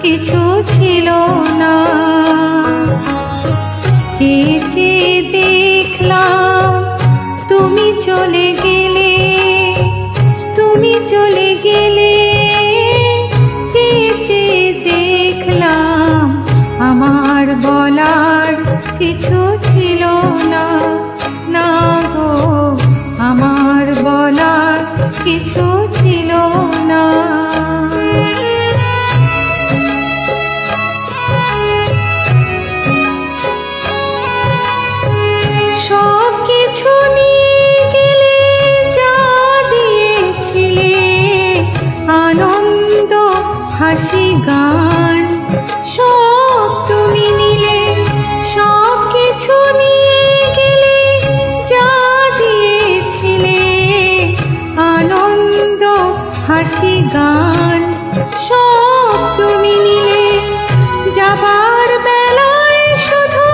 কিছু ছিল না। চেয়ে চেয়ে দেখলাম তুমি চলে গেলে, তুমি চলে গেলে। চেয়ে চেয়ে দেখলাম আমার বলার কিছু ছিল না। না গো, আমার বলার কিছু ছিল না। সব কিছু নিয়ে গেলে, যা দিয়েছিলে আনন্দ হাসি গান, সব তুমি নিলে। সব কিছু নিয়ে গেলে, যা দিয়েছিলে আনন্দ হাসি গান, সব তুমি নিলে। যাবার বেলায় শুধু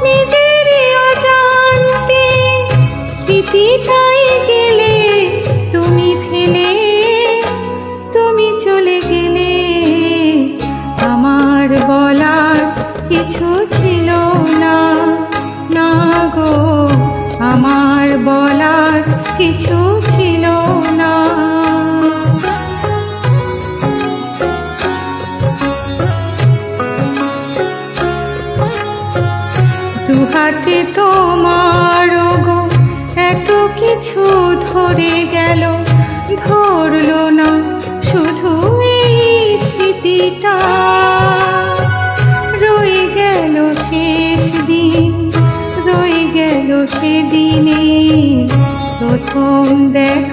নিজেরই অজান্তে স্মৃতিটাই গেলে তুমি ফেলে, তুমি চলে গেলে। আমার বলার কিছু ছিল না। না গো, আমার বলার কিছু ছিল না। দুহাতে তোমার গো এত কিছু ধরে গেল, ধরলো না শুধু এই স্মৃতিটা। রয়ে গেল শেষ দিন, রয়ে গেল সেদিনে প্রথম দেখা।